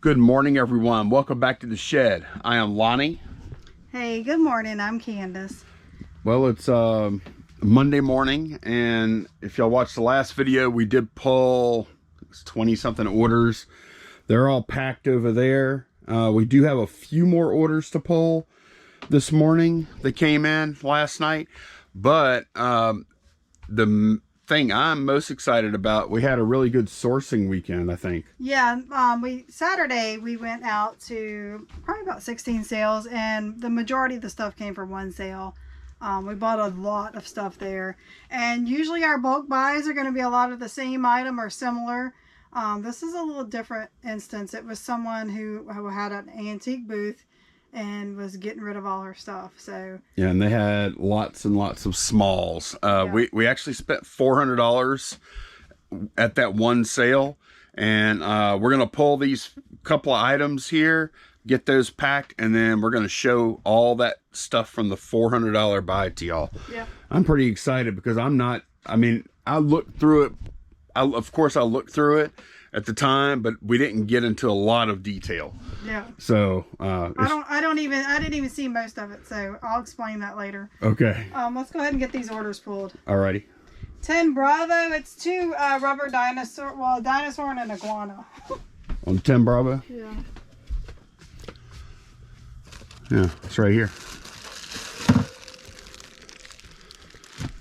Good morning, everyone. Welcome back to the shed. I am Lonnie. Hey, good morning. I'm Candace. Well, it's Monday morning, and if y'all watched the last video, we did pull 20-something orders. They're all packed over there. We do have a few more orders to pull this morning that came in last night, but the thing I'm most excited about, we had a really good sourcing weekend, I think. Yeah, Saturday we went out to probably about 16 sales, and the majority of the stuff came from one sale. We bought a lot of stuff there, and usually our bulk buys are going to be a lot of the same item or similar. This is a little different instance. It was someone who had an antique booth and was getting rid of all her stuff. So yeah, and they had lots and lots of smalls. Yeah. We actually spent $400 at that one sale, and we're gonna pull these couple of items here, get those packed, and then we're gonna show all that stuff from the $400 buy to y'all. Yeah, I'm pretty excited because I looked through it. Of course I looked through it at the time, but we didn't get into a lot of detail. yeah. So I didn't even see most of it, so I'll explain that later. okay. Let's go ahead and get these orders pulled. Alrighty. 10 Bravo. It's two rubber dinosaur, well, a dinosaur and an iguana. On 10 Bravo? Yeah. Yeah, it's right here.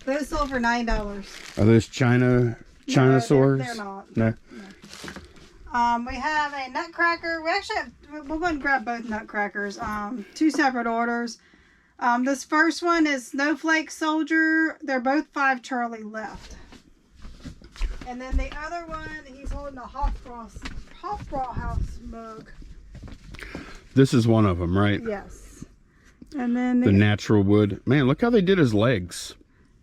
Those sold for $9. Are those Chinosaurs? They're not. No. We have a nutcracker. We'll go ahead and grab both nutcrackers. Two separate orders. This first one is Snowflake Soldier. They're both 5 Charlie left. And then the other one, he's holding a Hofbrauhaus mug. This is one of them, right? Yes. And then the natural wood. Man, look how they did his legs.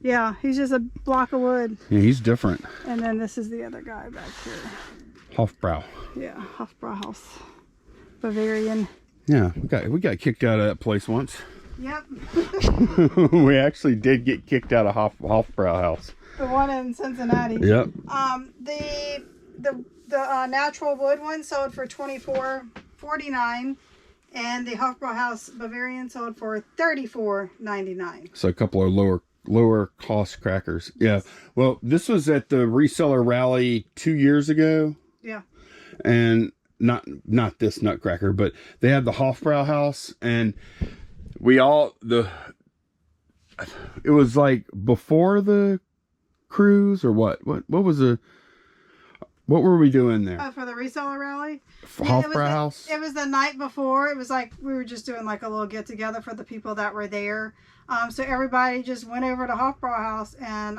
Yeah, he's just a block of wood. Yeah, he's different. And then this is the other guy back here. Hofbrau. Yeah, Hofbrauhaus. Bavarian. Yeah, we got kicked out of that place once. Yep. We actually did get kicked out of Hofbrauhaus. The one in Cincinnati. Yep. The natural wood one sold for $24.49, and the Hofbrauhaus Bavarian sold for $34.99. So a couple of lower cost crackers. Yeah. Well, this was at the reseller rally 2 years ago. Yeah. And not this nutcracker, but they had the Hofbrauhaus, and it was like before the cruise or what were we doing there? Oh, for the reseller rally? Hofbrauhaus? It was the night before. It was like we were just doing like a little get together for the people that were there. So everybody just went over to Hofbrauhaus, and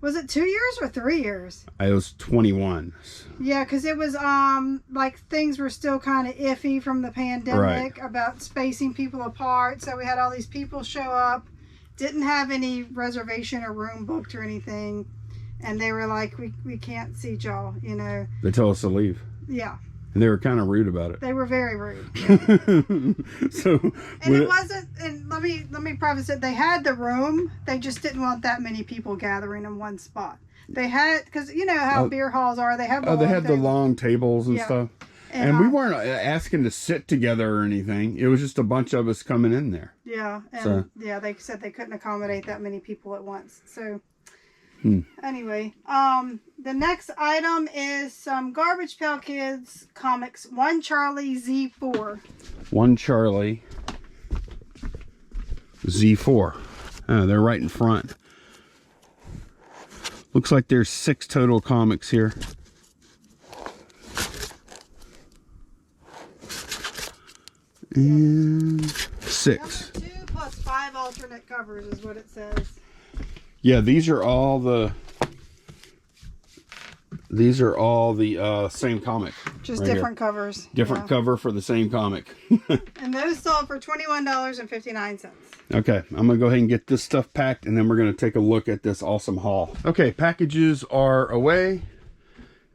was it 2 years or 3 years? It was 21. Yeah, because it was like things were still kind of iffy from the pandemic, right, about spacing people apart. So we had all these people show up, didn't have any reservation or room booked or anything, and they were like, we can't seat y'all, you know. They told us to leave. Yeah. And they were kind of rude about it. They were very rude. And it wasn't. And let me preface it. They had the room. They just didn't want that many people gathering in one spot. They had, because you know how beer halls are. They have. The long tables and stuff. And we weren't asking to sit together or anything. It was just a bunch of us coming in there. Yeah. And they said they couldn't accommodate that many people at once. So. Anyway, the next item is some Garbage Pail Kids comics. 1 Charlie Z4. 1 Charlie Z4. Oh, they're right in front. Looks like there's 6 total comics here. And 6. 2 plus 5 alternate covers is what it says. Yeah, these are all the same comic. Just right different here. Covers. Different cover for the same comic. And those sold for $21.59. Okay, I'm gonna go ahead and get this stuff packed, and then we're gonna take a look at this awesome haul. Okay, packages are away,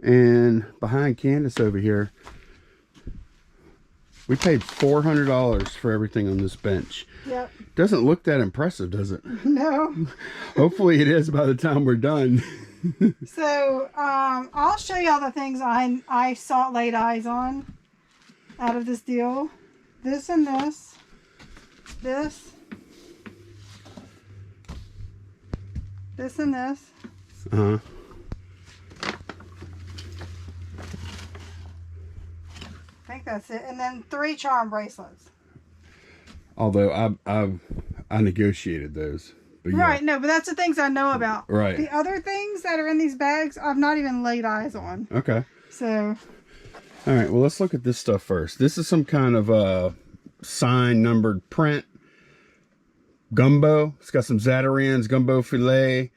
and behind Candace over here, we paid $400 for everything on this bench. Yep. Doesn't look that impressive, does it? No. Hopefully it is by the time we're done. So I'll show you all the things I laid eyes on. out of this deal. This and this. This. This and this. Uh-huh. I think that's it. And then 3 charm bracelets. Although I negotiated those. But yeah. Right, no, but that's the things I know about. Right. The other things that are in these bags, I've not even laid eyes on. Okay. So. All right, well, let's look at this stuff first. This is some kind of sign numbered print. Gumbo. It's got some Zatarans, gumbo filet.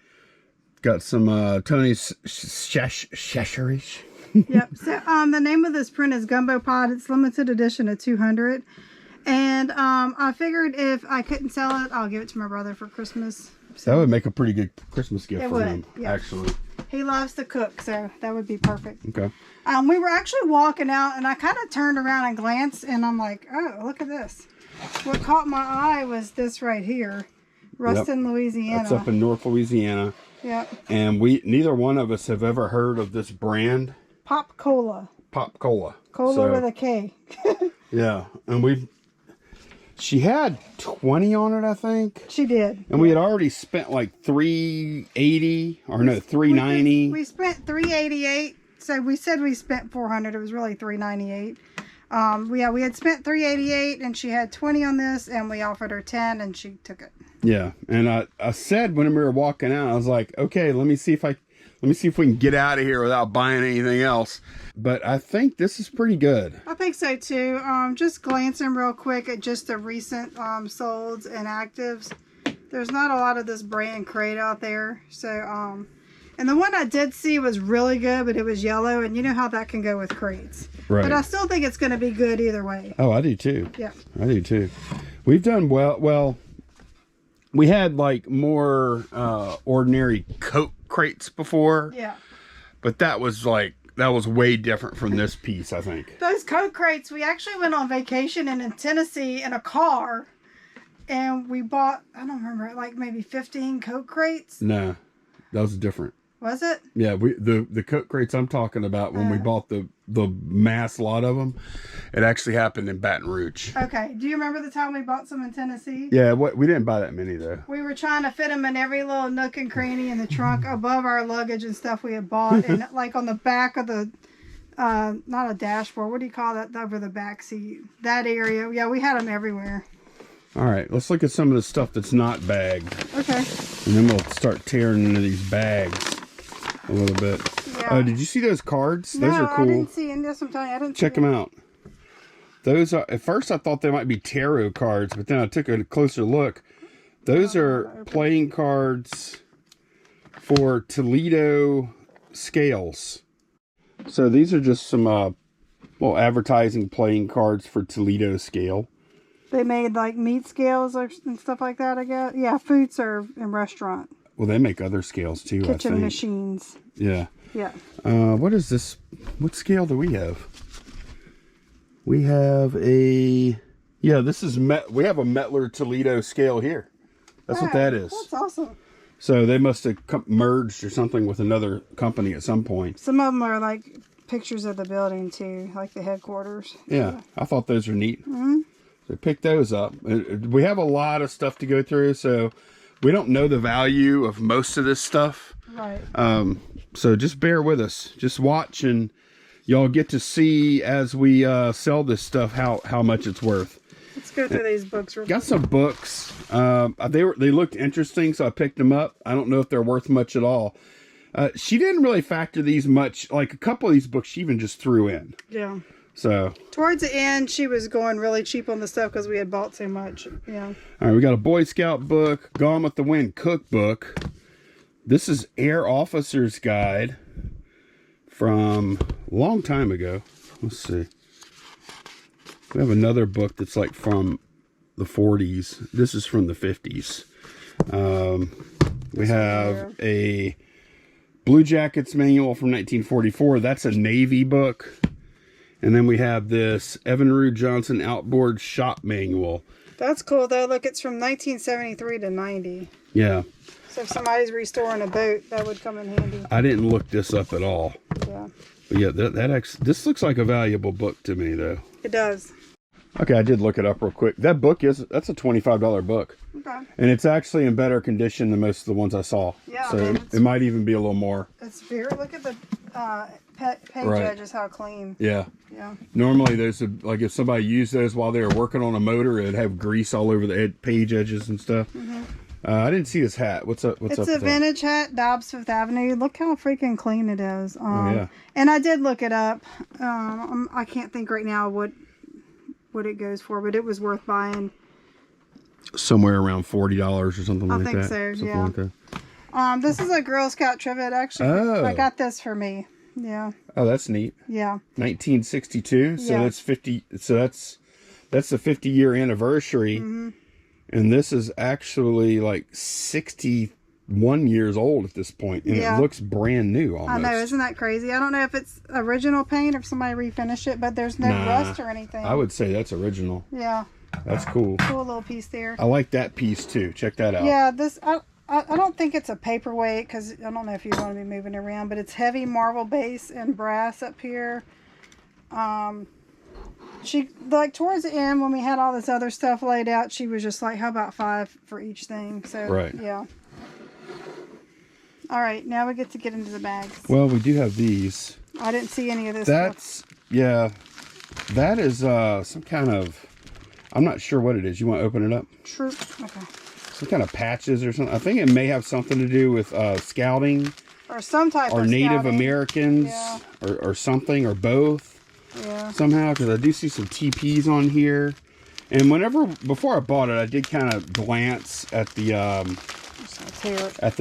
Got some Tony's Shasherish. Yep. So the name of this print is Gumbo Pod. It's limited edition of 200. And I figured if I couldn't sell it, I'll give it to my brother for Christmas. So That would make a pretty good Christmas gift for would, him, yeah. actually. He loves to cook, so that would be perfect. Okay. We were actually walking out, and I kind of turned around and glanced, and I'm like, oh, look at this. What caught my eye was this right here. Ruston, Louisiana. That's up in North Louisiana. Yep. And neither one of us have ever heard of this brand. Pop Cola. Pop Cola. Cola with a K. Yeah. And she had 20 on it, I think. She did. And we had already spent like $380 or no, $390. We spent $388. So we said we spent $400. It was really $398. We had spent $388, and she had 20 on this, and we offered her 10, and she took it. Yeah, and I said when we were walking out, I was like, okay, let me see if we can get out of here without buying anything else. But I think this is pretty good. I think so too. Just glancing real quick at just the recent solds and actives, there's not a lot of this brand crate out there. So and the one I did see was really good, but it was yellow, and you know how that can go with crates. Right. But I still think it's going to be good either way. Oh, I do too. Yeah. I do too. We've done well. We had like more ordinary Coke crates before. Yeah. But that was way different from this piece, I think. Those Coke crates, we actually went on vacation in Tennessee in a car, and we bought, I don't remember, like maybe 15 Coke crates. No, that was different. Was it? Yeah, the Coke crates I'm talking about when we bought the mass lot of them, it actually happened in Baton Rouge. Okay. Do you remember the time we bought some in Tennessee? Yeah, we didn't buy that many though. We were trying to fit them in every little nook and cranny in the trunk above our luggage and stuff we had bought, and like on the back of the, not a dashboard, what do you call that, over the back seat? That area. Yeah, we had them everywhere. All right, let's look at some of the stuff that's not bagged. Okay. And then we'll start tearing into these bags a little bit. Yeah. Did you see those cards? No, Those are cool. I didn't see any. Yes, I'm telling you, I didn't Check see them out. Those are, at first I thought they might be tarot cards, but then I took a closer look. Those are playing cards for Toledo scales. So these are just some advertising playing cards for Toledo scale. They made like meat scales and stuff like that, I guess. Yeah, food serve and restaurant. Well, they make other scales too, Kitchen I think. machines. Yeah. Yeah. What is this? What scale do we have? We have we have a Mettler Toledo scale here. That's what that is. That's awesome. So they must have merged or something with another company at some point. Some of them are like pictures of the building too, like the headquarters. Yeah, I thought those were neat. Mm-hmm. So pick those up. We have a lot of stuff to go through, so we don't know the value of most of this stuff. Right. So just bear with us. Just watch, and y'all get to see as we sell this stuff how much it's worth. Let's go through these books real quick. Got some books. They looked interesting, so I picked them up. I don't know if they're worth much at all. She didn't really factor these much. Like a couple of these books, she even just threw in. Yeah. So towards the end, she was going really cheap on the stuff because we had bought so much. Yeah. All right, we got a Boy Scout book, Gone with the Wind cookbook. This is Air Officer's Guide from a long time ago. Let's see. We have another book that's like from the 40s. This is from the 50s. We have a Blue Jackets manual from 1944. That's a Navy book. And then we have this Evinrude Johnson Outboard Shop Manual. That's cool though. Look, it's from 1973 to 90. Yeah. So if somebody's restoring a boat, that would come in handy. I didn't look this up at all. Yeah. But yeah, this looks like a valuable book to me, though. It does. Okay, I did look it up real quick. That's a $25 book. Okay. And it's actually in better condition than most of the ones I saw. Yeah, so it might even be a little more. It's very, look at the page edges, how clean. Yeah. Yeah. Normally like if somebody used those while they were working on a motor, it'd have grease all over the page edges and stuff. Mm-hmm. I didn't see this hat. What's up? It's a vintage hat, Dobbs Fifth Avenue. Look how freaking clean it is. Oh, yeah. And I did look it up. I can't think right now what it goes for, but it was worth buying. Somewhere around $40 or something like that. I think so, something yeah. like that. This is a Girl Scout trivet, actually. Oh. I got this for me. Yeah. Oh, that's neat. Yeah. 1962. So yeah. that's 50. So that's the 50-year anniversary. Mm-hmm. And this is actually like 61 years old at this point, and it looks brand new almost. I know, isn't that crazy? I don't know if it's original paint or if somebody refinished it, but there's no rust or anything. I would say that's original. Yeah. That's cool. Cool little piece there. I like that piece too. Check that out. Yeah, I don't think it's a paperweight because I don't know if you want to be moving it around, but it's heavy marble base and brass up here. She, like, towards the end when we had all this other stuff laid out, she was just like, how about 5 for each thing? So, right. Yeah. All right, now we get to get into the bags. Well, we do have these. I didn't see any of this stuff. Yeah, that is some kind of, I'm not sure what it is. You want to open it up? Sure. Okay. Some kind of patches or something. I think it may have something to do with scouting. Or some type of Or Native scouting. Americans. Yeah. Or something, or both. Yeah. Somehow, because I do see some TPs on here. And before I bought it, I did kind of glance at the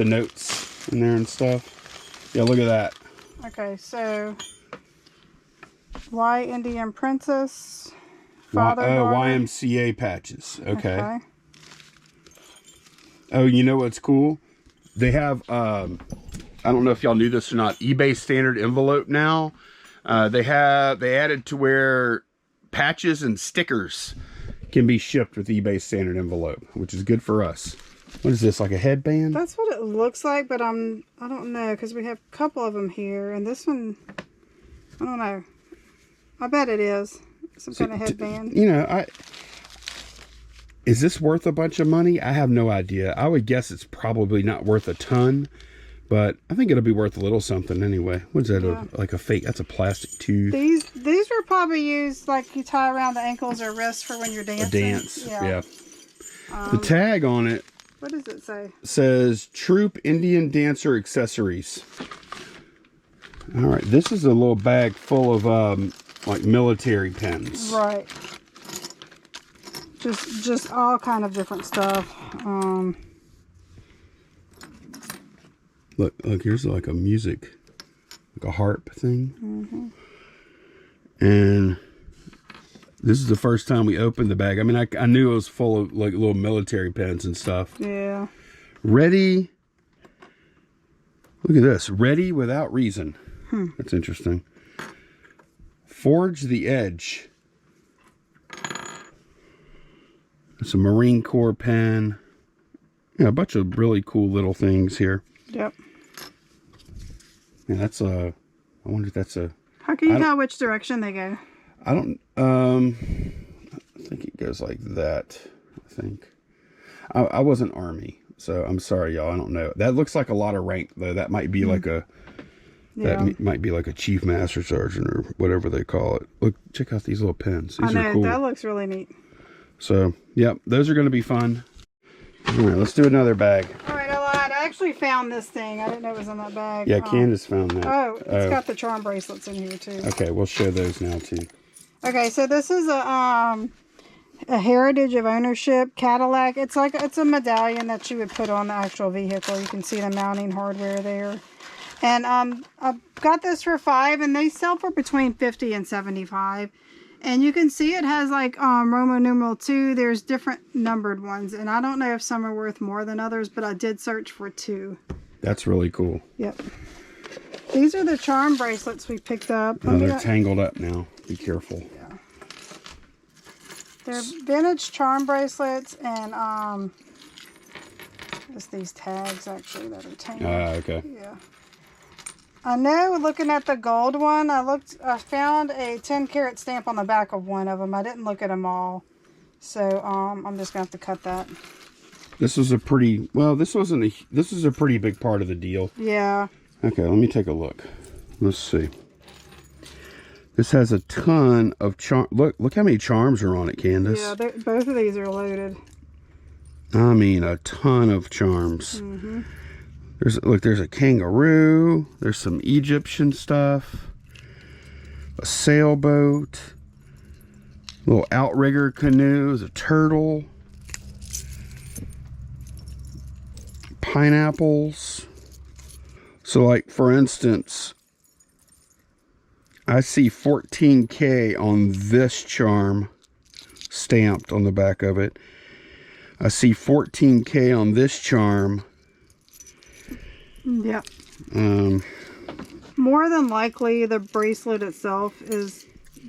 notes in there and stuff. Yeah, look at that. Okay, so Y Indian Princess, father, daughter. YMCA patches. Okay. Oh, you know what's cool? They have, I don't know if y'all knew this or not, eBay standard envelope now. They added to where patches and stickers can be shipped with eBay standard envelope, which is good for us. What is this, like a headband? That's what it looks like, but I don't know, because we have a couple of them here, and this one, I don't know. I bet it is some kind of headband. Is this worth a bunch of money? I have no idea. I would guess it's probably not worth a ton, but I think it'll be worth a little something anyway. What is that? Yeah. Like a fake? That's a plastic tooth. These were probably used like you tie around the ankles or wrists for when you're dancing. A dance. Yeah. The tag on it. What does it say? Says Troop Indian Dancer Accessories. All right. This is a little bag full of like military pins. Right. Just all kind of different stuff. Look, here's like a music, like a harp thing. Mm-hmm. And this is the first time we opened the bag. I mean, I knew it was full of like little military pens and stuff. Yeah. Ready. Look at this. Ready without reason. That's interesting. Forge the Edge. It's a Marine Corps pen. Yeah, a bunch of really cool little things here. Yep. Yeah, that's I wonder if that's a... How can you tell which direction they go? I don't... I think it goes like that. I think. I wasn't Army, so I'm sorry, y'all. I don't know. That looks like a lot of rank, though. That might be like a... Yeah. That might be like a Chief Master Sergeant or whatever they call it. Look, check out these little pens. These are cool. That looks really neat. So, yep, those are going to be fun. All right, let's do another bag. All right, I lied. I actually found this thing. I didn't know it was in that bag. Yeah, Candace found that. Oh, it's got the charm bracelets in here, too. Okay, we'll show those now, too. Okay, so this is a heritage of ownership Cadillac. It's a medallion that you would put on the actual vehicle. You can see the mounting hardware there. And I got this for $5, and they sell for between $50 and $75. And you can see it has like Roman numeral 2. There's different numbered ones, and I don't know if some are worth more than others, but I did search for 2. That's really cool. Yep. These are the charm bracelets we picked up. Oh, they're tangled up now. Be careful. Yeah. They're vintage charm bracelets, and it's these tags actually that are tangled. Okay. Yeah. I know, looking at the gold one, I found a 10 karat stamp on the back of one of them. I didn't look at them all. So, I'm just going to have to cut that. This was a pretty, well, this is a pretty big part of the deal. Yeah. Okay, let me take a look. Let's see. This has a ton of charm. Look how many charms are on it, Candace. Yeah, both of these are loaded. I mean, a ton of charms. Mm-hmm. There's a kangaroo. There's some Egyptian stuff. A sailboat. Little outrigger canoes. A turtle. Pineapples. So, like, for instance, I see 14K on this charm stamped on the back of it. I see 14K on this charm. Yep. More than likely, the bracelet itself is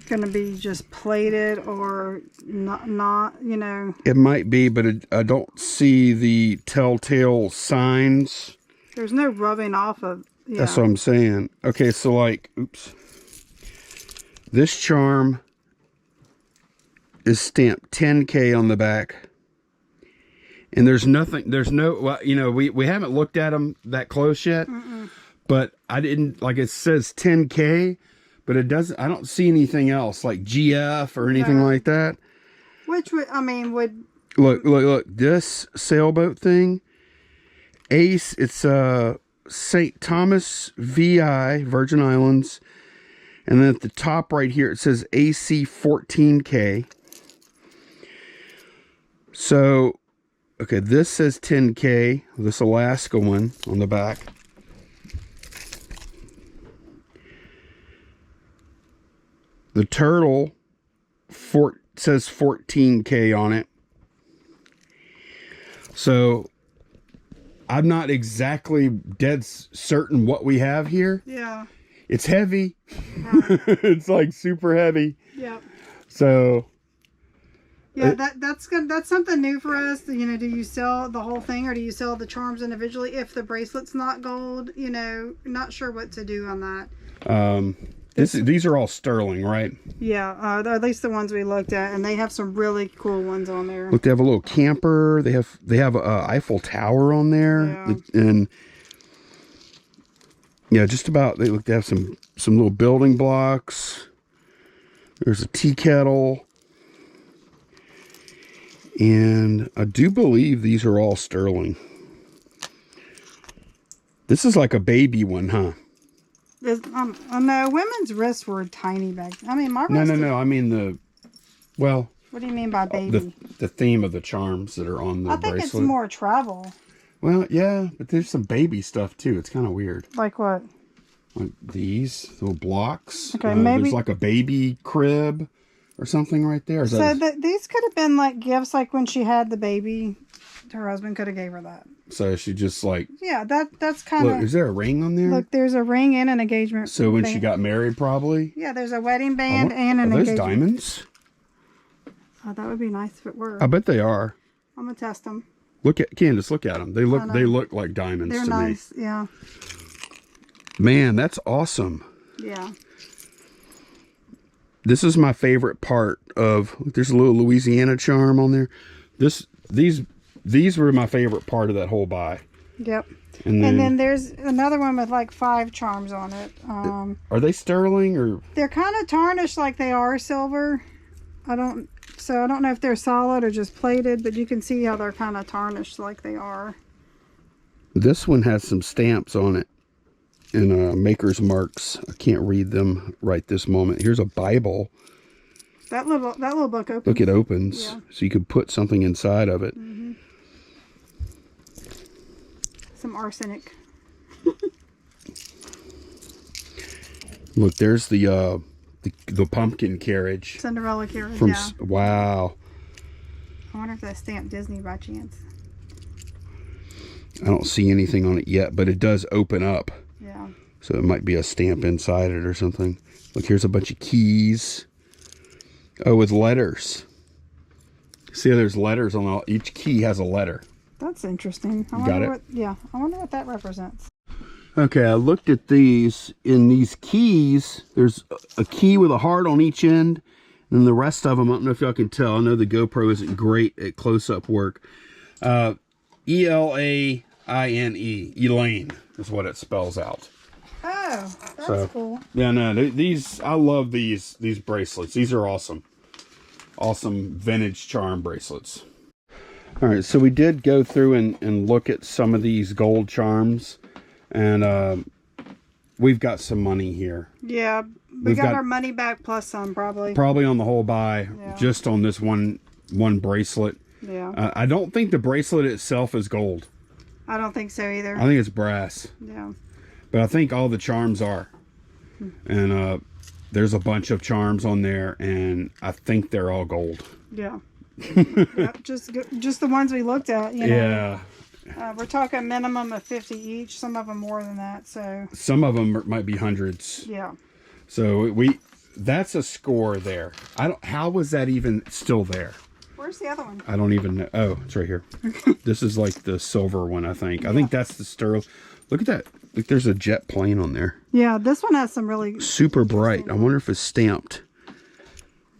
going to be just plated or not, you know. It might be, but I don't see the telltale signs. There's no rubbing off of. Yeah. That's what I'm saying. Okay, so like, oops. This charm is stamped 10K on the back. And there's nothing, well, you know, we haven't looked at them that close yet. But I didn't, like, it says 10K, but it doesn't, I don't see anything else like GF or anything like that. Which would, I mean, would. Look, this sailboat thing, Ace, it's St. Thomas VI, Virgin Islands. And then at the top right here, it says AC 14K. So, okay, this says 10K, this Alaska one on the back. The turtle says 14K on it. So, I'm not exactly dead certain what we have here. Yeah. It's heavy. It's like super heavy. Yep. So. Yeah, that's good. That's something new for us. You know, do you sell the whole thing or do you sell the charms individually? If the bracelet's not gold, you know, not sure what to do on that. These are all sterling, right? Yeah, at least the ones we looked at, and they have some really cool ones on there. Look, they have a little camper. They have a Eiffel Tower on there, and yeah, just about. They have some little building blocks. There's a tea kettle. And I do believe these are all sterling. This is like a baby one, huh? No, women's wrists were tiny back. I mean, my wrist. No. I mean well. What do you mean by baby? The theme of the charms that are on the bracelet. I think it's more travel. Well, yeah, but there's some baby stuff too. It's kind of weird. Like what? Like these little blocks. Okay, maybe there's like a baby crib or something right there. So these could have been like gifts, like when she had the baby, her husband could have gave her that. So she just like. Yeah, that's kind of. Look, is there a ring on there? Look, there's a ring and an engagement. So when she got married, probably. Yeah, there's a wedding band and an engagement. Are those diamonds? Oh, that would be nice if it were. I bet they are. I'm gonna test them. Candace, look at them. They look like diamonds. They're to nice. me. Yeah. Man, that's awesome. Yeah. This is my favorite part of. There's a little Louisiana charm on there. These were my favorite part of that whole buy. Yep. And then there's another one with like 5 charms on it. Are they sterling or? They're kind of tarnished like they are silver. I don't know if they're solid or just plated, but you can see how they're kind of tarnished like they are. This one has some stamps on it and maker's marks. I can't read them right this moment. Here's a Bible. That little book opens. Look, it opens. Yeah. So you could put something inside of it. Mm-hmm. Some arsenic. Look, there's the pumpkin carriage. Cinderella carriage, Wow. I wonder if that's stamped Disney by chance. I don't see anything on it yet, but it does open up. Yeah. So it might be a stamp inside it or something. Look, here's a bunch of keys. Oh, with letters. See how there's letters on each key has a letter. That's interesting. Got it? I wonder what that represents. Okay, I looked at these. In these keys, there's a key with a heart on each end, and the rest of them, I don't know if y'all can tell. I know the GoPro isn't great at close-up work. E-L-A-I-N-E, Elaine is what it spells out. Oh, that's cool. Yeah, no, these, I love these bracelets. These are awesome. Awesome vintage charm bracelets. All right, so we did go through and look at some of these gold charms, and we've got some money here. Yeah, we got our money back plus some, probably. Probably on the whole buy, just on this one bracelet. Yeah. I don't think the bracelet itself is gold. I don't think so either. I think it's brass. Yeah. But I think all the charms are. And there's a bunch of charms on there, and I think they're all gold. Yeah. Yep, just the ones we looked at, you know. Yeah. We're talking minimum of 50 each. Some of them more than that. So some of them might be hundreds. Yeah. So that's a score there. How was that even still there? Where's the other one? I don't even know. Oh, it's right here. This is like the silver one, I think. I think that's the sterling. Look at that. Look, there's a jet plane on there. Yeah, this one has some really super bright. I wonder if it's stamped.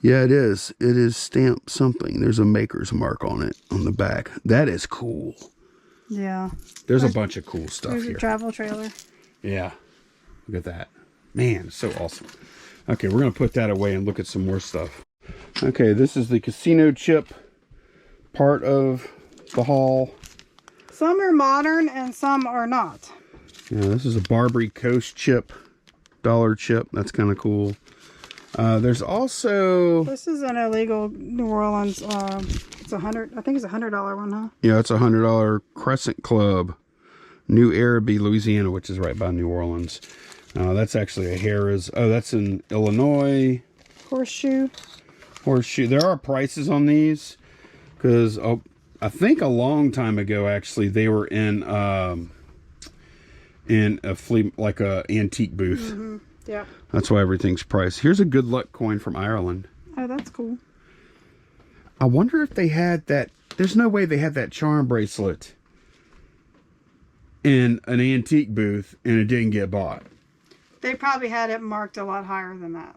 Yeah, it is. It is stamped something. There's a maker's mark on it on the back. That is cool. Yeah. There's a bunch of cool stuff here. There's a travel trailer. Yeah. Look at that. Man, it's so awesome. Okay, we're going to put that away and look at some more stuff. Okay, this is the casino chip part of the haul. Some are modern and some are not. Yeah, this is a Barbary Coast chip, dollar chip. That's kind of cool. There's also... This is an illegal New Orleans. It's I think it's $100 one, huh? Yeah, it's a $100 Crescent Club, New Araby, Louisiana, which is right by New Orleans. That's actually a Harrah's. Oh, that's in Illinois. Horseshoe. There are prices on these because I think a long time ago, actually, they were in a flea, like a antique booth. Mm-hmm. Yeah. That's why everything's priced. Here's a good luck coin from Ireland. Oh, that's cool. I wonder if they had that. There's no way they had that charm bracelet in an antique booth and it didn't get bought. They probably had it marked a lot higher than that.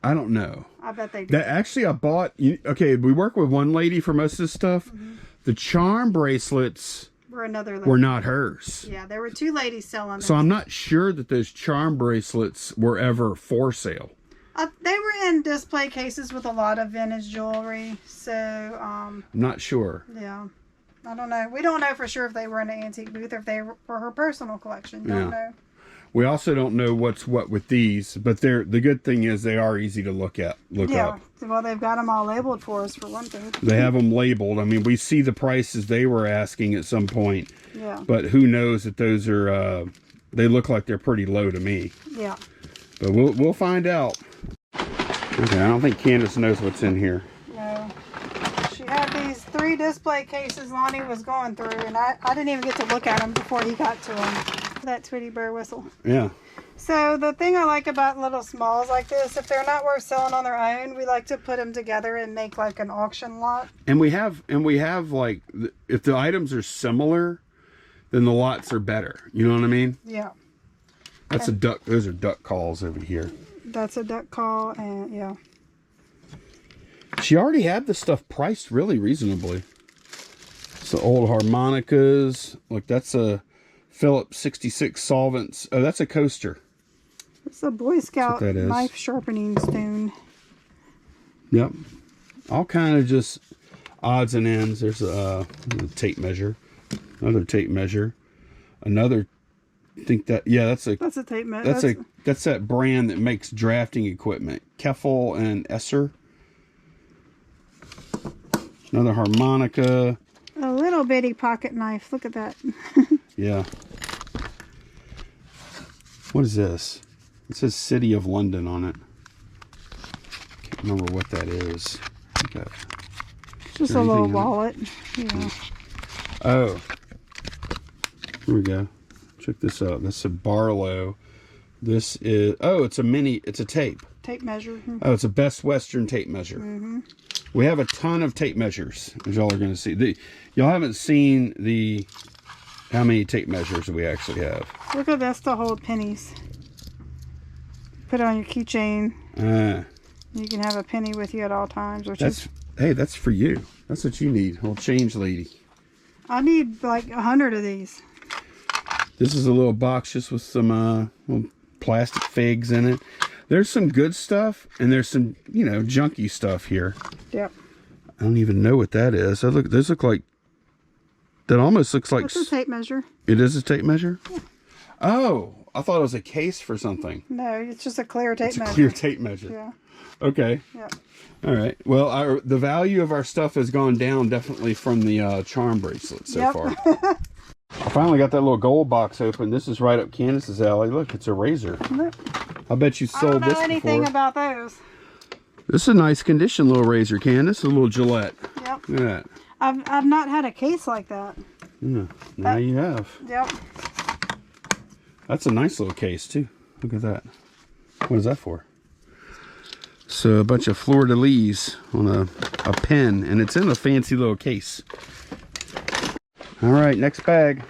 I don't know. I bet they did. That actually, I bought. Okay, we work with one lady for most of this stuff. Mm-hmm. The charm bracelets were another lady. Were not hers. Yeah, there were two ladies selling them. So I'm not sure that those charm bracelets were ever for sale. They were in display cases with a lot of vintage jewelry. So I'm not sure. Yeah, I don't know. We don't know for sure if they were in an antique booth or if they were for her personal collection. Don't know. We also don't know what's what with these, but the good thing is they are easy to look up. Yeah, well, they've got them all labeled for us for one thing. They have them labeled. I mean, we see the prices they were asking at some point. Yeah. But who knows that those are? They look like they're pretty low to me. Yeah. But we'll find out. Okay, I don't think Candace knows what's in here. No. She had these 3 display cases Lonnie was going through, and I didn't even get to look at them before he got to them. That Tweety Bird whistle. Yeah. So the thing I like about little smalls like this, if they're not worth selling on their own, we like to put them together and make like an auction lot. And we have like, if the items are similar, then the lots are better. You know what I mean? Yeah. That's a duck. Those are duck calls over here. That's a duck call, and yeah. She already had the stuff priced really reasonably. It's the old harmonicas. Look, that's a Phillips 66 solvents. Oh, that's a coaster. It's a Boy Scout knife sharpening stone. Yep. All kind of just odds and ends. There's a tape measure. Another tape measure. Another, I think that, yeah, that's a tape measure. That's that brand that makes drafting equipment. Keffel and Esser. Another harmonica. A little bitty pocket knife. Look at that. Yeah. What is this? It says City of London on it. Can't remember what that is. Just a little wallet. Yeah. Oh. Here we go. Check this out. This is a Barlow. This is, it's a tape. Tape measure. Mm-hmm. Oh, it's a Best Western tape measure. Mm-hmm. We have a ton of tape measures, as y'all are going to see. Y'all haven't seen the how many tape measures do we actually have? Look at this to hold pennies. Put it on your keychain. You can have a penny with you at all times. Hey, that's for you. That's what you need, old change lady. I need like 100 of these. This is a little box just with some little plastic figs in it. There's some good stuff, and there's some, you know, junky stuff here. Yep. I don't even know what that is. Those look like, that almost looks like... It's a tape measure. It is a tape measure? Yeah. Oh, I thought it was a case for something. No, it's just a clear tape measure. It's a clear tape measure. Yeah. Okay. Yeah. All right. Well, the value of our stuff has gone down definitely from the charm bracelet so far. I finally got that little gold box open. This is right up Candace's alley. Look, it's a razor. Look. I bet you sold this before. I don't know anything about those. This is a nice condition little razor, Candace. A little Gillette. Yep. Look at that. I've not had a case like that. Yeah. Now you have. Yep. That's a nice little case too. Look at that. What is that for? So a bunch of fleur-de-lis on a pen, and it's in a fancy little case. All right, next bag.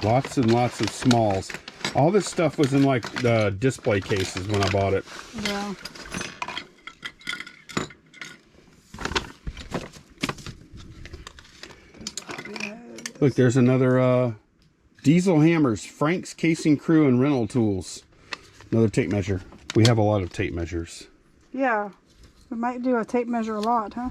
Lots and lots of smalls. All this stuff was in like the display cases when I bought it. Yeah. Look, there's another Diesel Hammers, Frank's Casing Crew and Rental Tools. Another tape measure. We have a lot of tape measures. Yeah. We might do a tape measure a lot, huh?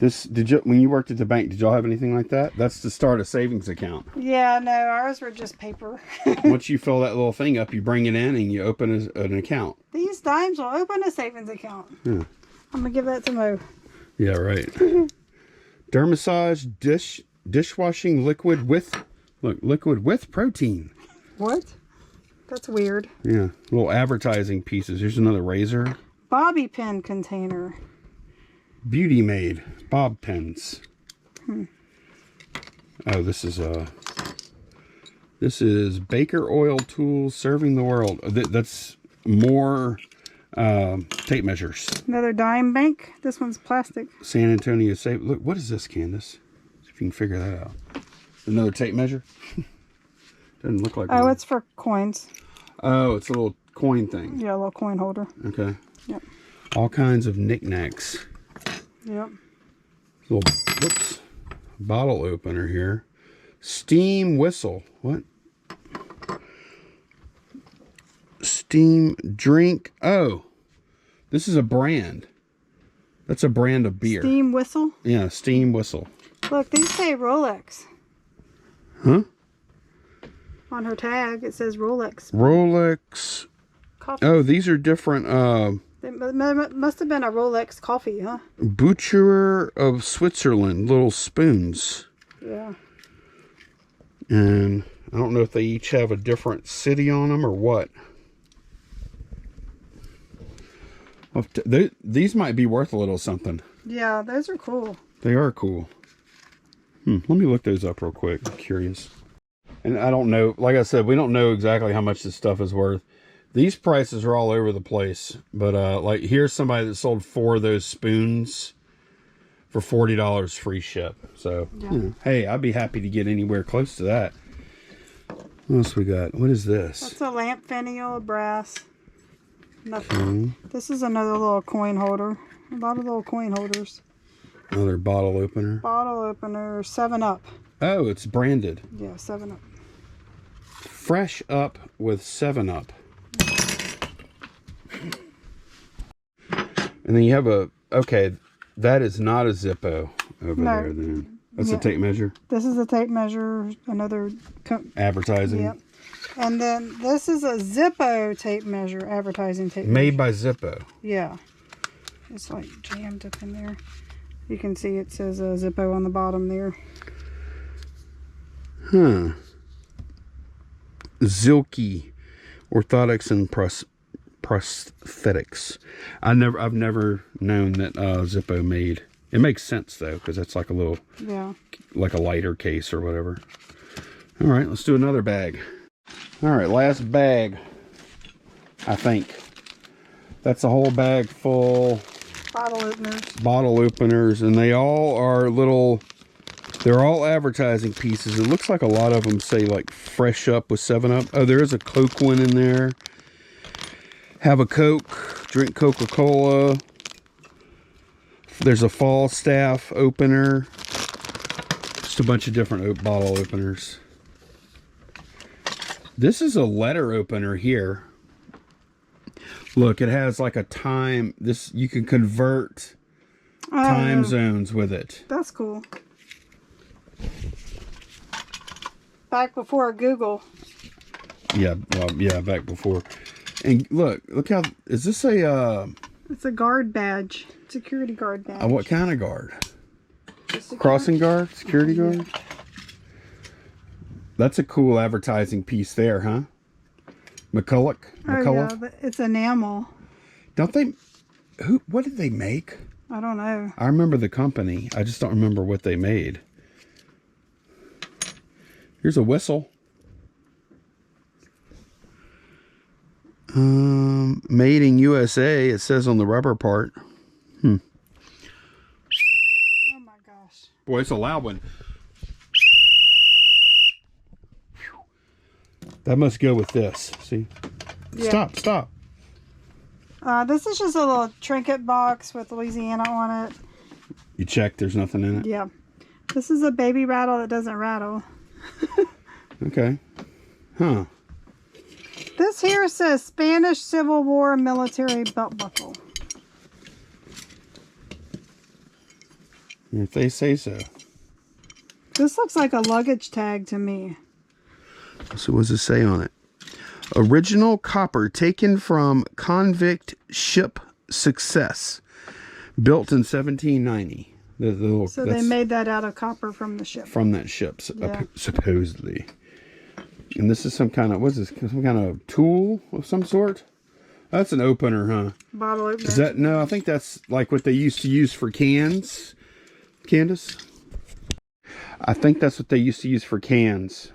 When you worked at the bank, did y'all have anything like that? That's to start a savings account. Yeah, no, ours were just paper. Once you fill that little thing up, you bring it in and you open an account. These dimes will open a savings account. Yeah. I'm gonna give that to Mo. Yeah, right. Dermassage dishwashing liquid with protein. What? That's weird. Yeah, little advertising pieces. Here's another razor. Bobby pin container. Beauty Made bob pins. Oh, this is Baker Oil Tools Serving the World. That's more tape measures. Another dime bank. This one's plastic. San Antonio Safe. Look, what is this, Candace? See if you can figure that out. Another tape measure. Doesn't look like. Oh, one. it's for coins. Oh, it's a little coin thing. Yeah, a little coin holder. Okay. Yep. All kinds of knickknacks. Yep. Little, whoops, bottle opener here. Steam whistle. What? Steam drink. Oh, this is a brand. That's a brand of beer. Steam whistle? Yeah, steam whistle. Look, these say Rolex. Huh? On her tag, it says Rolex. Rolex. Coffee. Oh, these are different. It must have been a Rolex coffee, huh? Butcher of Switzerland, little spoons. Yeah. And I don't know if they each have a different city on them or what. These might be worth a little something. Yeah, those are cool. They are cool. Let me look those up real quick. I'm curious. And I don't know, like I said, we don't know exactly how much this stuff is worth. These prices are all over the place. But like here's somebody that sold 4 of those spoons for $40 free ship. So, yeah. You know, hey, I'd be happy to get anywhere close to that. What else we got? What is this? That's a lamp finial, brass. Okay. Nothing. This is another little coin holder. A lot of little coin holders. Another bottle opener. Bottle opener, 7-Up. Oh, it's branded. Yeah, 7-Up. Fresh Up with 7-Up. And then you have okay, that is not a Zippo over there then. That's a tape measure? This is a tape measure, another... Advertising? Yep. And then this is a Zippo tape measure, advertising tape Made measure. by Zippo. Yeah. It's like jammed up in there. You can see it says Zippo on the bottom there. Huh. Zilke Orthotics and Prosthetics. I've never known that Zippo made. It makes sense though, because it's like a little, like a lighter case or whatever. All right, let's do another bag. All right, last bag. I think that's a whole bag full Bottle openers. Bottle openers, and they all are little, they're all advertising pieces. It looks like a lot of them say like fresh up with 7-Up. Oh, there is a Coke one in there. Have a Coke, drink Coca-Cola. There's a Falstaff opener. Just a bunch of different bottle openers. This is a letter opener here. Look, it has like a time. This, you can convert time zones with it. That's cool. Back before Google. Yeah, well, yeah, back before. And look how, is this a it's a guard badge, security guard badge. what kind of guard? Crossing guard, security guard. That's a cool advertising piece there, huh? McCulloch. Oh yeah, but it's enamel. Don't they? What did they make? I don't know. I remember the company. I just don't remember what they made. Here's a whistle. Made in USA. It says on the rubber part. Oh my gosh. Boy, it's a loud one. That must go with this. See? Yeah. Stop. This is just a little trinket box with Louisiana on it. You check, there's nothing in it? Yeah. This is a baby rattle that doesn't rattle. Okay. Huh. This here says Spanish Civil War military belt buckle. If they say so. This looks like a luggage tag to me. So what does it say on it? Original copper taken from convict ship Success. Built in 1790. So they made that out of copper from the ship. From that ship, supposedly. And this is some kind of, what is this? Some kind of tool of some sort? That's an opener, huh? Bottle opener. Is that, no, I think that's like what they used to use for cans. Candace? I think that's what they used to use for cans.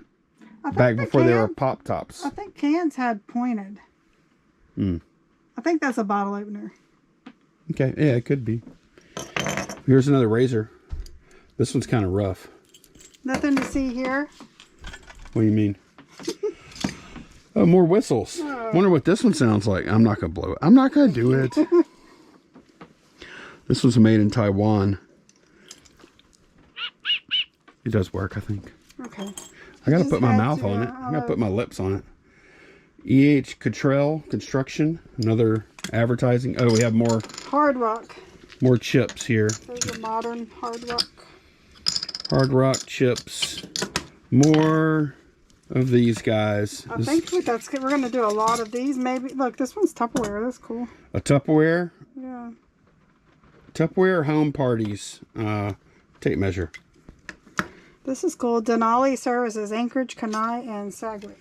Back before they were pop tops. I think cans had pointed. I think that's a bottle opener. Okay, yeah, it could be. Here's another razor. This one's kind of rough. Nothing to see here. What do you mean? Oh, more whistles. Wonder what this one sounds like. I'm not going to blow it. I'm not going to do it. This was made in Taiwan. It does work, I think. Okay. I got to put my mouth on it. I got to put my lips on it. E.H. Cottrell Construction. Another advertising. Oh, we have more. Hard Rock. More chips here. There's a modern Hard Rock. Hard Rock chips. More of these guys. I think that's good. We're going to do a lot of these. Maybe. Look, this one's Tupperware. That's cool. A Tupperware? Yeah. Tupperware home parties. Tape measure. This is cool. Denali Services, Anchorage, Kenai, and Sagley.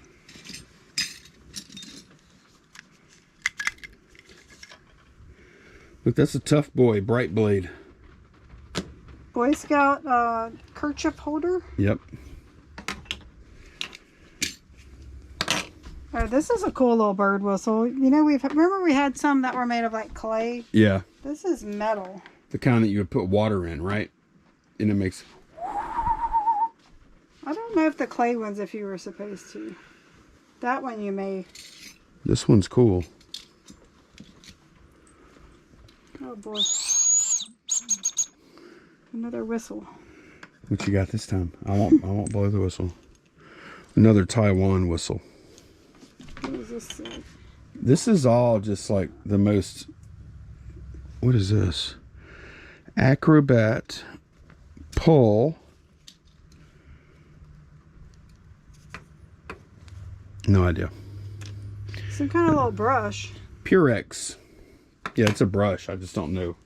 Look, that's a Tough Boy Bright Blade. Boy Scout kerchief holder. Yep. Oh, this is a cool little bird whistle. You know, remember we had some that were made of like clay? Yeah. This is metal. The kind that you would put water in, right? And it makes... I don't know if the clay ones, if you were supposed to. That one you may. This one's cool. Oh boy. Another whistle. What you got this time? I won't blow the whistle. Another Taiwan whistle. What does this say? This is all just like the most... What is this? Acrobat pull. No idea. Some kind of little brush. Purex. Yeah, it's a brush. I just don't know.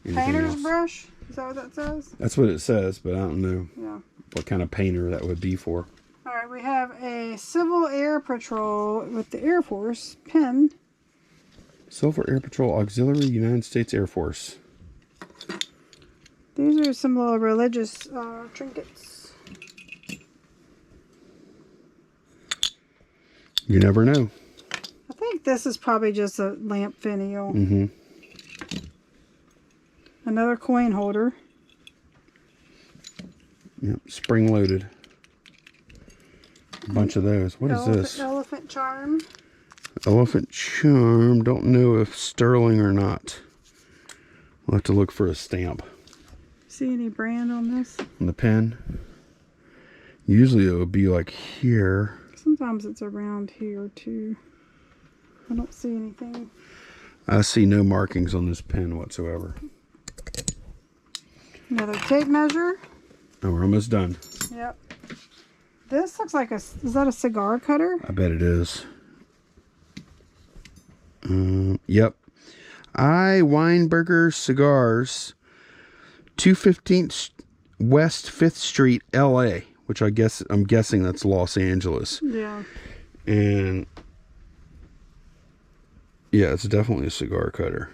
Painter's brush? Is that what that says? That's what it says, but I don't know Yeah. what kind of painter that would be for. All right, we have a Civil Air Patrol with the Air Force pin. Silver Air Patrol Auxiliary United States Air Force. These are some little religious trinkets. You never know. I think this is probably just a lamp finial. Mm-hmm. Another coin holder. Yep, spring loaded. A bunch of those. What is this? Elephant charm. Elephant charm. Don't know if sterling or not. We'll have to look for a stamp. See any brand on this? On the pen. Usually it would be like here. Sometimes it's around here too. I don't see anything. I see no markings on this pen whatsoever. Another tape measure. Oh, we're almost done. Yep. This looks like is that a cigar cutter? I bet it is. Yep. Weinberger Cigars, 215th West 5th Street, LA, which I'm guessing that's Los Angeles. Yeah. And yeah, it's definitely a cigar cutter.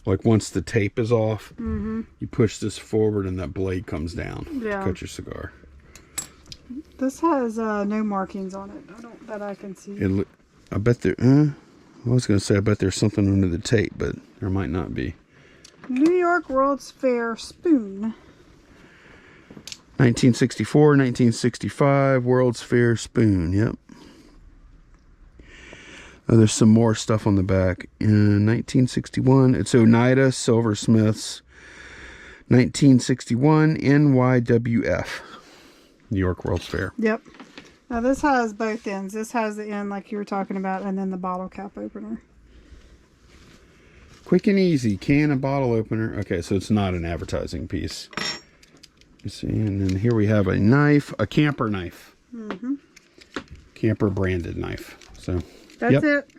Like once the tape is off, you push this forward and that blade comes down to cut your cigar. This has no markings on it. That I can see. I bet there. I was gonna say I bet there's something under the tape, but there might not be. New York World's Fair spoon. 1964, 1965 World's Fair spoon. Yep. Oh, there's some more stuff on the back. In 1961, it's Oneida Silversmiths. 1961 NYWF. New York World's Fair. Yep. Now this has both ends. This has the end like you were talking about, and then the bottle cap opener. Quick and easy can and bottle opener. Okay, so it's not an advertising piece. You see, and then here we have a knife, a camper knife. Camper branded knife. So that's it.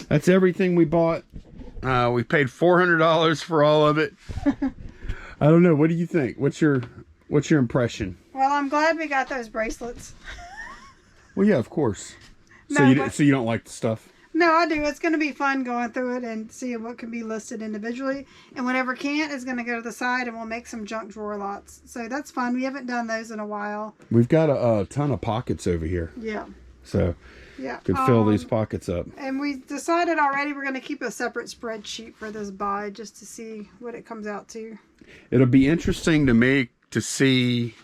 That's everything we bought. We paid $400 for all of it. I don't know. What do you think? What's your impression? Well, I'm glad we got those bracelets. Well, yeah, of course. No, so you don't like the stuff? No, I do. It's going to be fun going through it and seeing what can be listed individually. And whatever can't is going to go to the side, and we'll make some junk drawer lots. So that's fun. We haven't done those in a while. We've got a ton of pockets over here. Yeah. So yeah, could fill these pockets up. And we decided already we're going to keep a separate spreadsheet for this buy just to see what it comes out to. It'll be interesting to see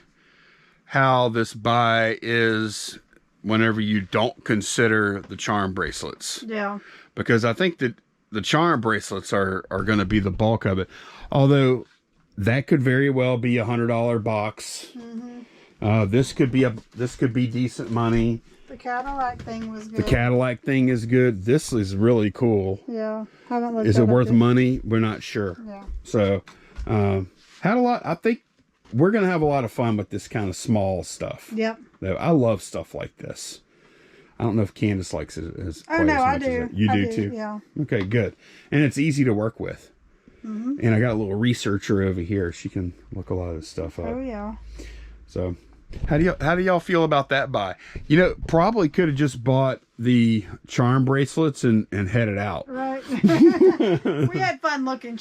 how this buy is whenever you don't consider the charm bracelets. Yeah. Because I think that the charm bracelets are going to be the bulk of it. Although that could very well be $100 box. This could be decent money. The Cadillac thing was good. The Cadillac thing is good. This is really cool. Yeah. Haven't looked Is it worth yet. money? We're not sure. Yeah. So, had a lot. I think we're going to have a lot of fun with this kind of small stuff. Yep. I love stuff like this. I don't know if Candace likes it as quite Oh, no, as I much do. as it. You I do too? Yeah. Okay, good. And it's easy to work with. And I got a little researcher over here. She can look a lot of this stuff up. Oh, yeah. So, how do y'all feel about that buy? You know, probably could have just bought the charm bracelets and headed out. Right. We had fun looking.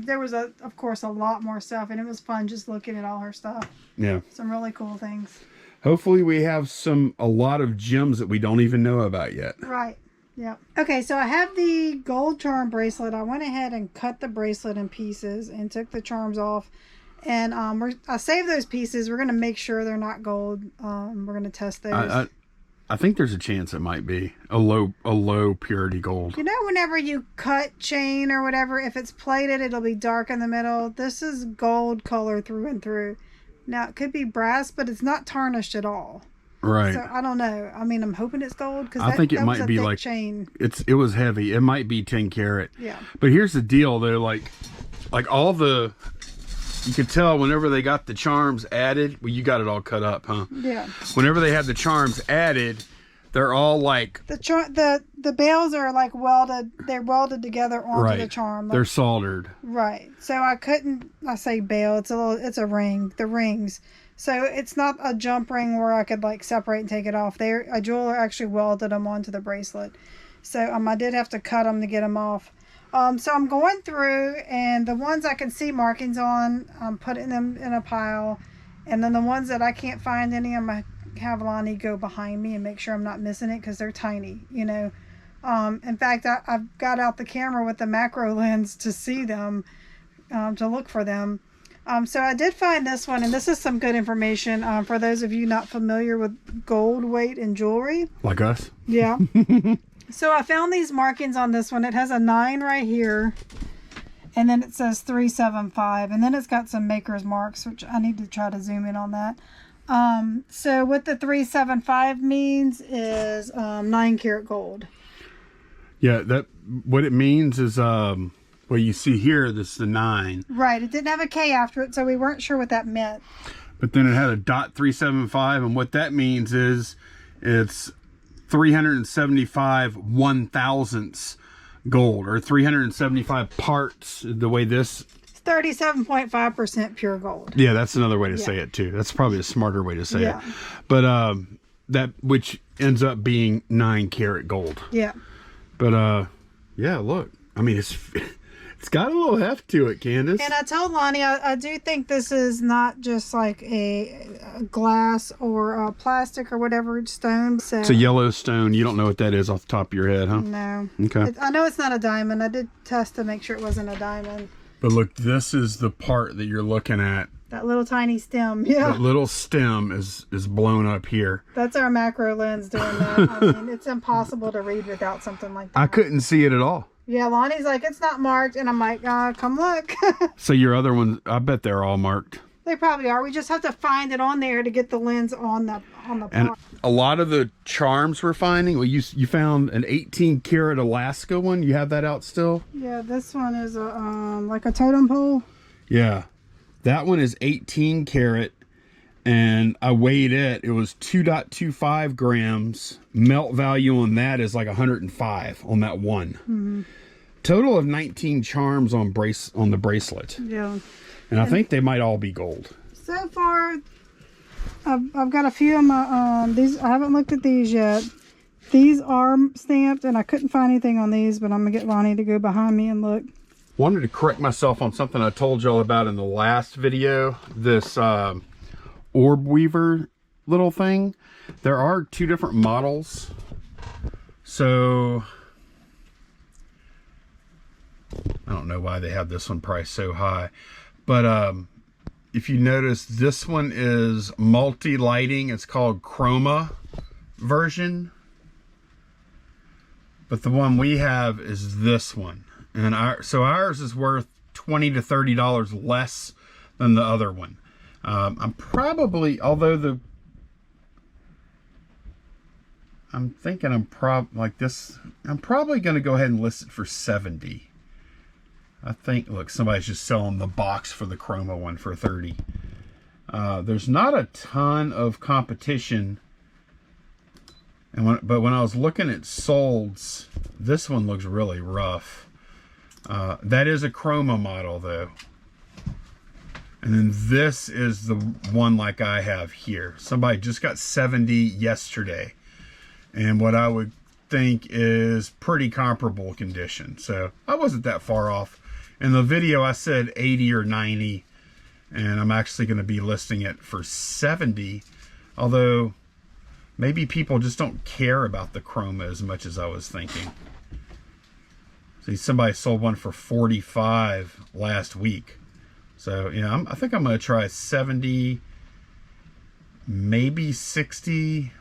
There was of course a lot more stuff, and it was fun just looking at all her stuff. Yeah. Some really cool things. Hopefully we have a lot of gems that we don't even know about yet. Right. Yeah. Okay, so I have the gold charm bracelet. I went ahead and cut the bracelet in pieces and took the charms off. And I saved those pieces. We're going to make sure they're not gold. We're going to test those. I think there's a chance it might be a low purity gold. You know, whenever you cut chain or whatever, if it's plated, it'll be dark in the middle. This is gold color through and through. Now, it could be brass, but it's not tarnished at all. Right. So, I don't know. I mean, I'm hoping it's gold. Cause I think it might be like chain. It was heavy. It might be 10 karat. Yeah. But here's the deal, though. Like all the... You could tell whenever they got the charms added. Well, you got it all cut up, huh? Yeah. Whenever they have the charms added, they're all like... The bails are like welded. They're welded together onto the charm. They're soldered. Right. So I say bail. It's a ring. The rings. So it's not a jump ring where I could like separate and take it off. A jeweler actually welded them onto the bracelet. So I did have to cut them to get them off. So I'm going through, and the ones I can see markings on, I'm putting them in a pile. And then the ones that I can't find any, I'm going to have Lonnie go behind me and make sure I'm not missing it because they're tiny, you know. In fact, I've got out the camera with the macro lens to see them to look for them. So I did find this one, and this is some good information for those of you not familiar with gold weight in jewelry. Like us? Yeah. So I found these markings on this one. It has a 9 right here, and then it says 375, and then it's got some maker's marks, which I need to try to zoom in on that. So what the 375 means is 9 karat gold. Yeah, that what it means is well, you see here, this is the 9. Right. It didn't have a K after it, so we weren't sure what that meant. But then it had a .375, and what that means is it's 375 1,000ths gold, or 375 parts, the way this... 37.5% pure gold. Yeah, that's another way to say it too. That's probably a smarter way to say it. Yeah. But that, which ends up being 9 karat gold. Yeah. But yeah, look. I mean, it's got a little heft to it, Candace. And I told Lonnie, I do think this is not just like a glass or a plastic or whatever stone. So it's a yellow stone. You don't know what that is off the top of your head, huh? no. Okay. I know it's not a diamond. I did test to make sure it wasn't a diamond. But look, this is the part that you're looking at. That little tiny stem. Yeah. That little stem is blown up here. That's our macro lens doing that. I mean, it's impossible to read without something like that. I couldn't see it at all. Yeah, Lonnie's like, it's not marked. And I'm like, come look. So your other ones, I bet they're all marked. They probably are. We just have to find it on there to get the lens on the And part. a lot of the charms we're finding, well, you found an 18 karat Alaska one. You have that out still? Yeah, this one is a like a totem pole. Yeah. That one is 18 karat, and I weighed it. It was 2.25 grams. Melt value on that is like 105 on that one. Mm-hmm. Total of 19 charms on the bracelet. Yeah. And I think they might all be gold. So far, I've got a few of my, these, I haven't looked at these yet. These are stamped, and I couldn't find anything on these, but I'm going to get Lonnie to go behind me and look. Wanted to correct myself on something I told y'all about in the last video. This orb weaver little thing. There are 2 different models. So I don't know why they have this one priced so high. But if you notice, this one is multi-lighting. It's called Chroma version. But the one we have is this one. And so ours is worth $20 to $30 less than the other one. I'm probably, although I'm thinking I'm probably going to go ahead and list it for $70. I think, look, somebody's just selling the box for the Chroma one for $30. There's not a ton of competition. But when I was looking at solds, this one looks really rough. That is a Chroma model though. And then this is the one like I have here. Somebody just got 70 yesterday. And what I would think is pretty comparable condition. So I wasn't that far off. In the video I said 80 or 90. And I'm actually going to be listing it for 70. Although maybe people just don't care about the Chroma as much as I was thinking. See, somebody sold one for 45 last week. So, you know, I think I'm going to try 70, maybe 65.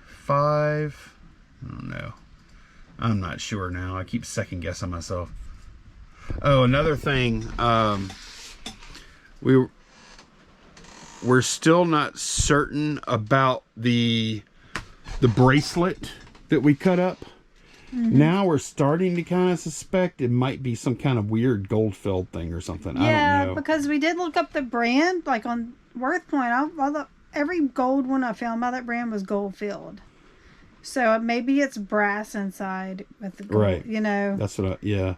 I don't know. I'm not sure now. I keep second guessing myself. Oh, another thing. We're still not certain about the bracelet that we cut up. Mm-hmm. Now we're starting to kind of suspect it might be some kind of weird gold filled thing or something. Yeah, I don't know. because we did look up the brand, like on Worth Point. Every gold one I found by that brand was gold filled. So maybe it's brass inside with the gold, right? You know. That's what yeah.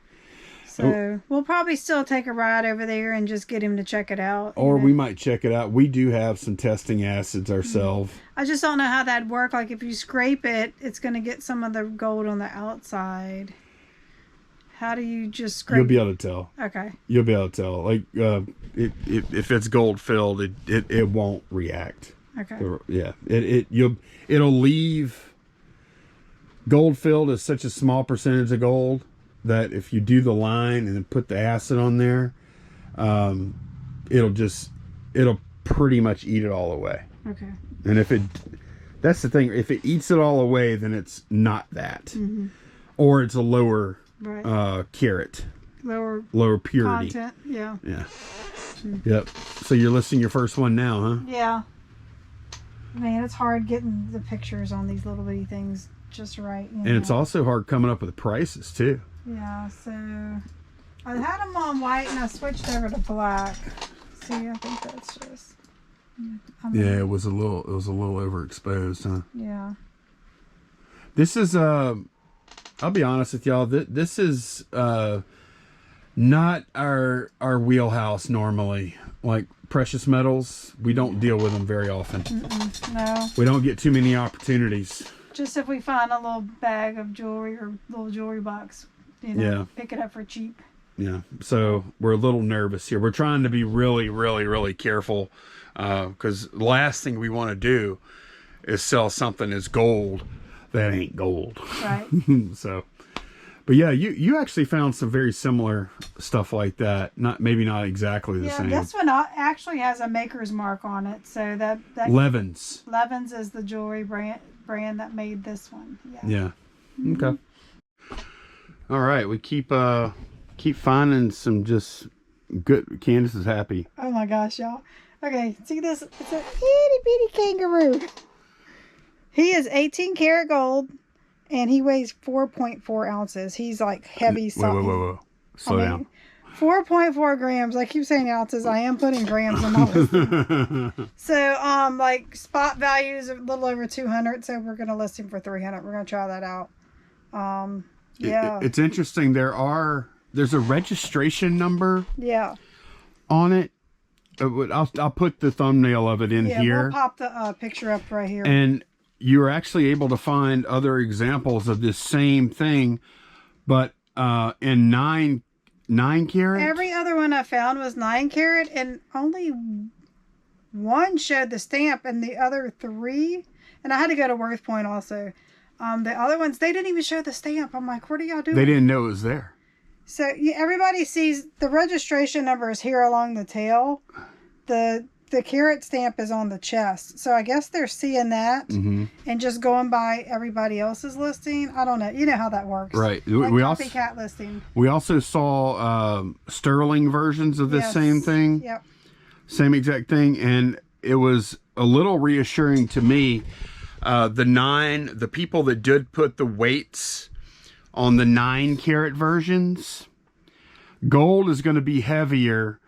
So we'll probably still take a ride over there and just get him to check it out. Or we might check it out. We do have some testing acids ourselves. I just don't know how that'd work. Like if you scrape it, it's going to get some of the gold on the outside. How do you just scrape? You'll be able to tell. Okay. You'll be able to tell. Like if it's gold filled, it won't react. Okay. Yeah. It'll leave. Gold filled is such a small percentage of gold that if you do the line and then put the acid on there, it'll pretty much eat it all away. Okay. And that's the thing, if it eats it all away, then it's not that. Or it's a lower carat. Lower purity. Content, yeah. Yeah. Yep. So you're listing your first one now, huh? Yeah. Man, it's hard getting the pictures on these little bitty things just right. You know? And it's also hard coming up with the prices too. Yeah, so I had them on white and I switched over to black. See, I think that's just. Yeah, it was a little overexposed, huh? Yeah. This is I'll be honest with y'all. This is not our wheelhouse normally. Like precious metals, we don't deal with them very often. No. We don't get too many opportunities. Just if we find a little bag of jewelry or little jewelry box, you know, pick it up for cheap. Yeah. So we're a little nervous here. We're trying to be really, really, really careful because the last thing we want to do is sell something as gold that ain't gold. Right. So, but yeah, you actually found some very similar stuff like that. Maybe not exactly the same. Yeah, this one actually has a maker's mark on it. So that Levens. Levens is the jewelry brand that made this one. Yeah. Okay. All right, we keep finding some just good. Candace is happy. Oh my gosh, y'all. Okay, see this? It's a itty bitty kangaroo. He is 18 karat gold, and he weighs 4.4 ounces. He's like heavy. Whoa. Slow down. 4.4 grams. I keep saying ounces. I am putting grams in my list. So, like spot value is a little over 200. So we're gonna list him for 300. We're gonna try that out. Yeah. It's interesting. There's a registration number. Yeah. On it. I'll put the thumbnail of it in here. We'll pop the picture up right here. And you're actually able to find other examples of this same thing, but in 9 karat. Every other one I found was 9 karat, and only one showed the stamp, and the other 3, and I had to go to Worth Point also. The other ones, they didn't even show the stamp. I'm like, what are y'all doing? They didn't know it was there. So everybody sees the registration number is here along the tail. The carat stamp is on the chest. So I guess they're seeing that and just going by everybody else's listing. I don't know. You know how that works. Right. Like we copycat listing. We also saw sterling versions of this same thing. Yep. Same exact thing. And it was a little reassuring to me. The people that did put the weights on the 9 karat versions, gold is going to be heavier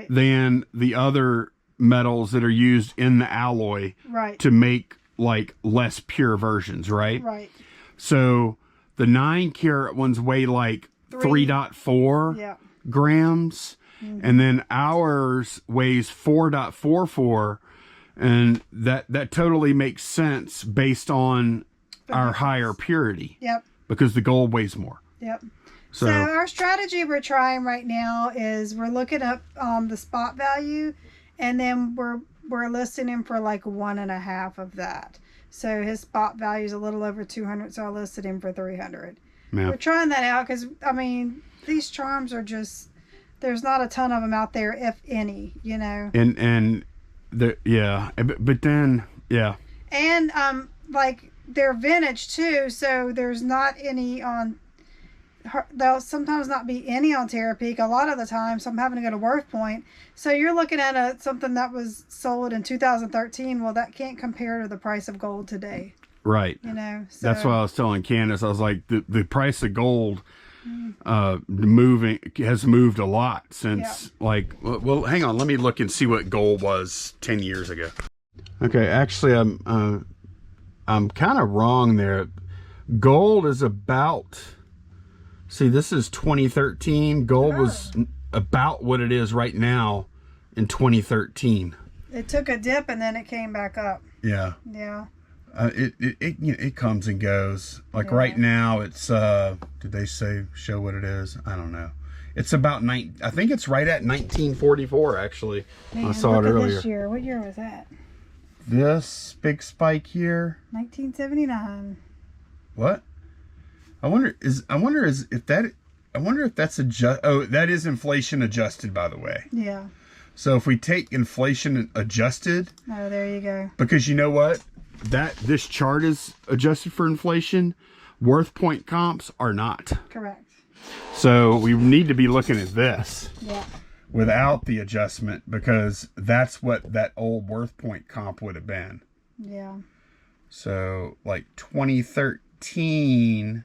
than the other metals that are used in the alloy to make like less pure versions, right? So the 9 karat ones weigh like 3.4 grams, and then ours weighs 4.44, and that totally makes sense based on our higher purity. Yep. Because the gold weighs more. Yep. So our strategy we're trying right now is we're looking up the spot value, and then we're listing him for like 1.5 of that. So his spot value is a little over 200. So I listed him for 300. Yeah. We're trying that out because I mean these charms are just, there's not a ton of them out there, if any, you know. And but then and like they're vintage too, so there's not any on. There'll sometimes not be any on Terra Peak. A lot of the time, so I'm having to go to Worth Point. So you're looking at something that was sold in 2013. Well, that can't compare to the price of gold today. Right. You know. So. That's why I was telling Candace. I was like, the price of gold has moved a lot since like. Well, hang on. Let me look and see what gold was 10 years ago. Okay, actually, I'm kind of wrong there. Gold is about. See, this is 2013. Gold was about what it is right now in 2013. It took a dip and then it came back up. Yeah. Yeah. It comes and goes. Like right now, it's did they show what it is? I don't know. It's about I think it's right at 1944 actually. Man, I saw it earlier. This year. What year was that? This big spike here. 1979. What? I wonder if that I wonder if that's oh, that is inflation adjusted, by the way. Yeah. So if we take inflation adjusted. Oh, there you go. Because you know what? This chart is adjusted for inflation. Worth point comps are not. Correct. So we need to be looking at this. Yeah. Without the adjustment, because that's what that old worth point comp would have been. Yeah. So like 2013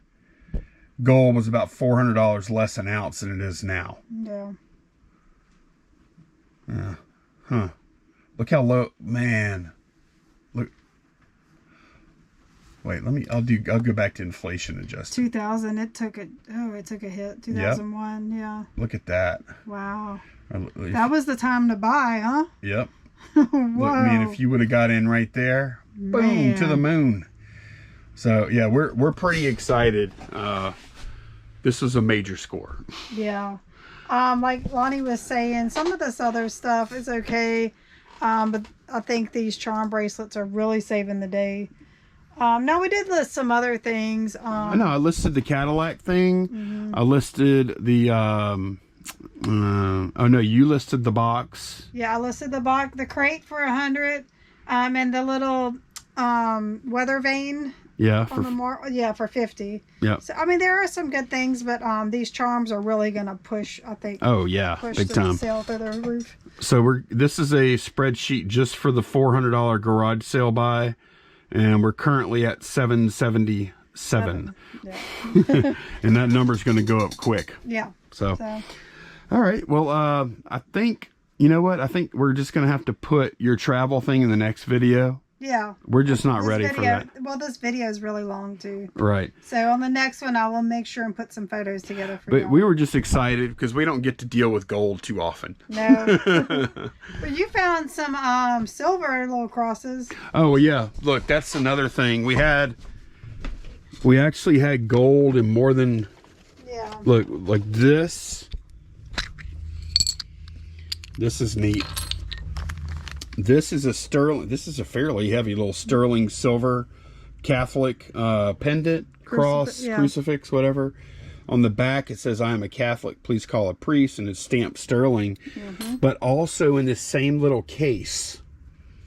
gold was about $400 less an ounce than it is now. Yeah. Huh. Look how low, man. Look. Wait, I'll go back to inflation adjusted. 2000, it took a hit. 2001, yep. Yeah. Look at that. Wow. That was the time to buy, huh? Yep. Whoa. Look, man, if you would have got in right there, boom, to the moon. So yeah, we're pretty excited. This was a major score. Yeah. Like Lonnie was saying, some of this other stuff is okay, but I think these charm bracelets are really saving the day. Now we did list some other things. I know I listed the Cadillac thing. I listed the oh no, you listed the box. Yeah, I listed the crate for 100, and the little weather vane. Yeah, for 50. Yeah. So I mean, there are some good things, but these charms are really gonna push. I think. Oh yeah, push big time. Sale through the roof. So this is a spreadsheet just for the $400 garage sale buy, and we're currently at 777. Yeah. And that number's going to go up quick. Yeah. So, all right. Well, I think, you know what? I think we're just going to have to put your travel thing in the next video. Yeah. We're just not ready for that. Well, this video is really long too. Right. So on the next one, I will make sure and put some photos together for you. But we were just excited because we don't get to deal with gold too often. No. But you found some silver little crosses. Oh yeah. Look, that's another thing. We actually had gold in more than. Yeah. Look, like this. This is neat. This is a fairly heavy little sterling silver Catholic pendant, cross, crucifix, whatever. On the back it says, "I am a Catholic, please call a priest," and it's stamped sterling. But also in this same little case,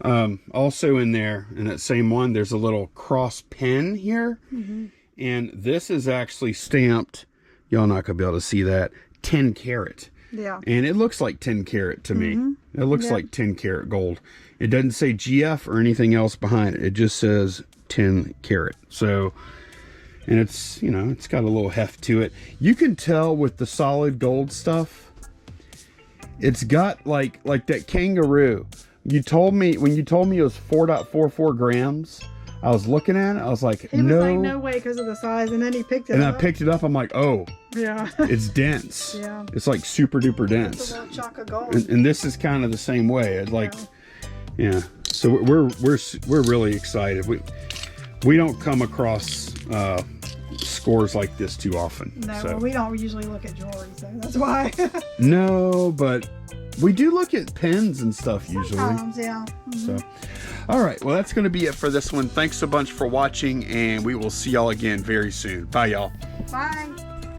also in there, in that same one, there's a little cross pen here. And this is actually stamped, y'all not gonna be able to see that, 10 karat. Yeah. And it looks like 10 karat to me. It looks like 10 karat gold. It doesn't say GF or anything else behind it. It just says 10 karat. So, and it's, you know, it's got a little heft to it. You can tell with the solid gold stuff, it's got like that kangaroo. When you told me it was 4.44 grams, I was looking at it. I was like, he was like, no way, because of the size. And then he picked it up. And I picked it up. I'm like, oh, yeah, it's dense. Yeah, it's like super duper dense. It's a little chunk of gold. And this is kind of the same way. It's like, yeah. So we're really excited. We don't come across scores like this too often. No, so. well, we don't usually look at jewelry, so that's why. No, but we do look at pens and stuff usually. Sometimes, yeah. So, all right. Well, that's going to be it for this one. Thanks a bunch for watching, and we will see y'all again very soon. Bye, y'all. Bye.